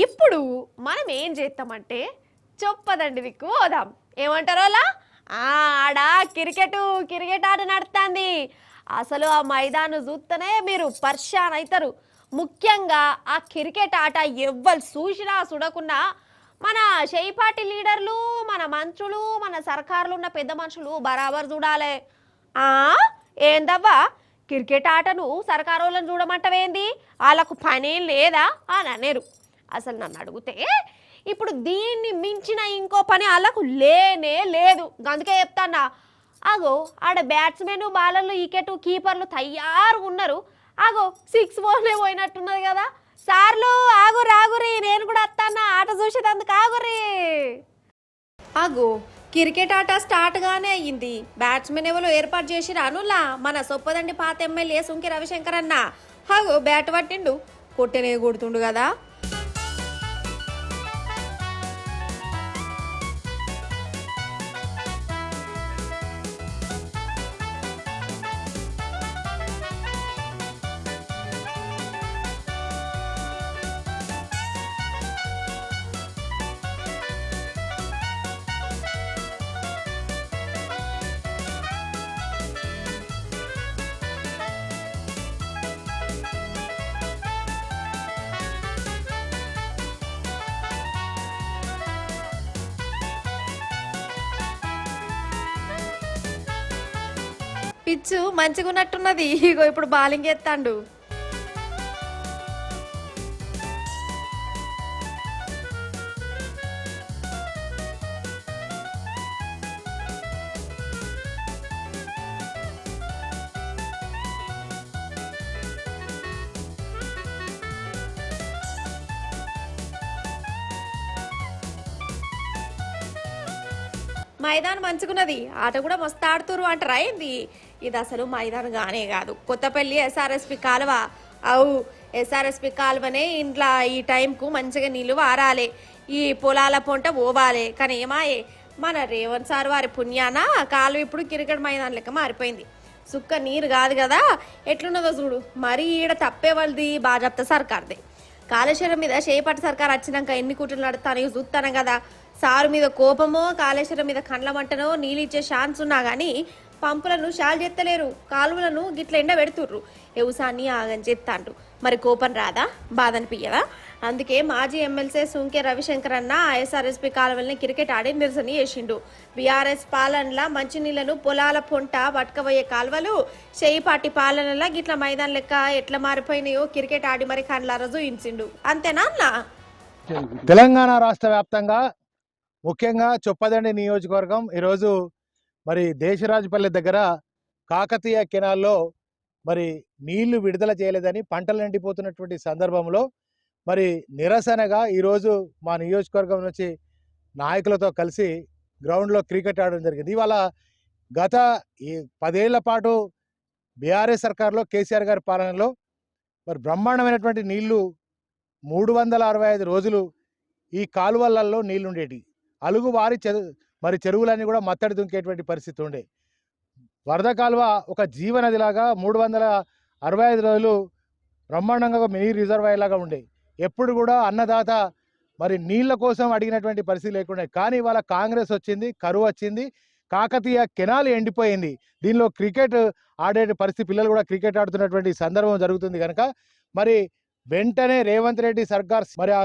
ఇప్పుడు మనం ఏం చేస్తామంటే చెప్పదండి దిక్కు పోదాం. ఏమంటారు అలా? ఆడ క్రికెట్ ఆట నడుస్తుంది. అసలు ఆ మైదానం చూస్తేనే మీరు పర్షాన్ అవుతారు. ముఖ్యంగా ఆ క్రికెట్ ఆట ఎవ్వరు చూసినా చూడకున్నా మన చేయిపాటి లీడర్లు, మన మంత్రులు, మన సర్కారులు ఉన్న పెద్ద మనుషులు బరాబర్ చూడాలి. ఆ ఏందవ్వా క్రికెట్ ఆటను సర్కారు వాళ్ళని చూడమంటవేంది, వాళ్ళకు పనేం లేదా అని అనేరు. అసలు నన్ను అడిగితే ఇప్పుడు దీన్ని మించిన ఇంకో పని వాళ్ళకు లేనే లేదు. అందుకే చెప్తాన్నా, అగో ఆడ బ్యాట్స్మెన్ బాలర్లు వికెట్ కీపర్లు తయారు ఉన్నారు. అగో 6 పోయినట్టున్నది కదా. సార్లు ఆగు రాగురి, నేను కూడా వస్తానా ఆట చూసేటందుకు ఆగురి. అగో క్రికెట్ ఆట స్టార్ట్ గానే అయ్యింది. బ్యాట్స్మెన్ ఎవరు ఏర్పాటు చేసి రానులా మన సొప్పదండి పాత ఎమ్మెల్యే సుంకి రవిశంకర్ అన్న. అగో బ్యాట్ పట్టిండు, కొట్టెనే కొడుతుండు కదా. పిచ్చు మంచిగా ఉన్నట్టున్నది. ఇగో ఇప్పుడు బాలింగ్ ఎత్తాండు. మైదానం మంచుకున్నది, ఆట కూడా మస్తు ఆడుతురు అంటారు. అయింది ఇది అసలు మైదానం గానే కాదు, కొత్తపల్లి ఎస్ఆర్ఎస్పి కాలువ. అవు ఎస్ఆర్ఎస్పి కాలువనే ఇంట్లో ఈ టైంకు మంచిగా నీళ్ళు వారాలి, ఈ పొలాల పొంట పోవాలి. కానీ ఏమాయే మన రేవంత్ సార్ వారి పుణ్యాన కాలువ ఇప్పుడు క్రికెట్ మైదానం లెక్క మారిపోయింది. సుక్క నీరు కాదు కదా, ఎట్లున్నదో చూడు. మరి ఈడ తప్పే వాళ్ళది బాజప్త సర్కార్దే. కాళేశ్వరం మీద చేపట్టి సర్కార్ వచ్చినాక ఎన్ని కుట్రలు నడుస్తానో చూస్తాను కదా. సారు మీద కోపమో కాళేశ్వరం మీద కండ్ల మంటనో నీళ్ళు ఇచ్చే ఛాన్స్ ఉన్నా కానీ పంపులను షాల్ చేస్తలేరు, కాలువలను గిట్ల ఎండ పెడుతుర్రు. వ్యవసాయాన్ని ఆగని చేస్తాండ్రు. మరి కోపం రాదా, బాధ అనిపించదా? అందుకే మాజీ ఎమ్మెల్సీ సుంకే రవిశంకర్ అన్న ఎస్ఆర్ఎస్పి కాలువల్ని క్రికెట్ ఆడి నిరసన చేసిండు. బీఆర్ఎస్ పాలనలా మంచినీళ్లను పొలాల పొంట పట్టుకపోయే కాలువలు చేయిపాటి పాలనలా గిట్ల మైదాన్ లెక్క ఎట్లా మారిపోయినాయో క్రికెట్ ఆడి మరి కండ్లారా చూయించిండు. అంతేనా అన్న? తెలంగాణ రాష్ట్ర వ్యాప్తంగా ముఖ్యంగా చొప్పదండి నియోజకవర్గం ఈరోజు మరి దేశరాజుపల్లి దగ్గర కాకతీయ కెనాల్లో మరి నీళ్లు విడుదల చేయలేదని పంటలు ఎండిపోతున్నటువంటి సందర్భంలో మరి నిరసనగా ఈరోజు మా నియోజకవర్గం నుంచి నాయకులతో కలిసి గ్రౌండ్లో క్రికెట్ ఆడడం జరిగింది. ఇవాళ గత 10 ఏళ్ల పాటు బీఆర్ఎస్ సర్కార్లో కేసీఆర్ గారి పాలనలో మరి బ్రహ్మాండమైనటువంటి నీళ్లు 365 రోజులు ఈ కాలువలలో నీళ్లు ఉండేటి. అలుగు వారి మరి చెరువులన్నీ కూడా మత్తడి దుంకేటువంటి పరిస్థితి ఉండే. వరద కాలువ ఒక జీవనదిలాగా 365 రోజులు బ్రహ్మాండంగా మినీ రిజర్వాయర్ లాగా ఉండే. ఎప్పుడు కూడా అన్నదాత మరి నీళ్ల కోసం అడిగినటువంటి పరిస్థితి లేకుండా. కానీ ఇవాళ కాంగ్రెస్ వచ్చింది, కరువు వచ్చింది, కాకతీయ కెనాల్ ఎండిపోయింది. దీనిలో క్రికెట్ ఆడే పరిస్థితి, పిల్లలు కూడా క్రికెట్ ఆడుతున్నటువంటి సందర్భం జరుగుతుంది కనుక మరి వెంటనే రేవంత్ రెడ్డి సర్కార్ మరి ఆ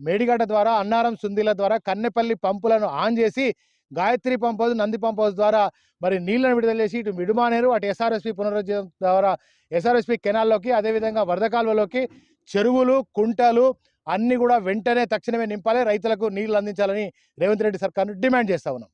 మేడిగడ్డ ద్వారా అన్నారం సుందీల ద్వారా కన్నెపల్లి పంపులను ఆన్ చేసి Gayatri pump house, Nandi pump house ద్వారా మరి నీళ్లను విడుదల చేసి ఇటు మిడుమానేరు అటు ఎస్ఆర్ఎస్పి పునరుద్ధరణ ద్వారా ఎస్ఆర్ఎస్పి కెనాల్లోకి అదేవిధంగా వరద కాలువలోకి చెరువులు కుంటలు అన్ని కూడా వెంటనే తక్షణమే నింపాలి, రైతులకు నీళ్లు అందించాలని రేవంత్ రెడ్డి సర్కార్ను డిమాండ్ చేస్తా ఉన్నాం.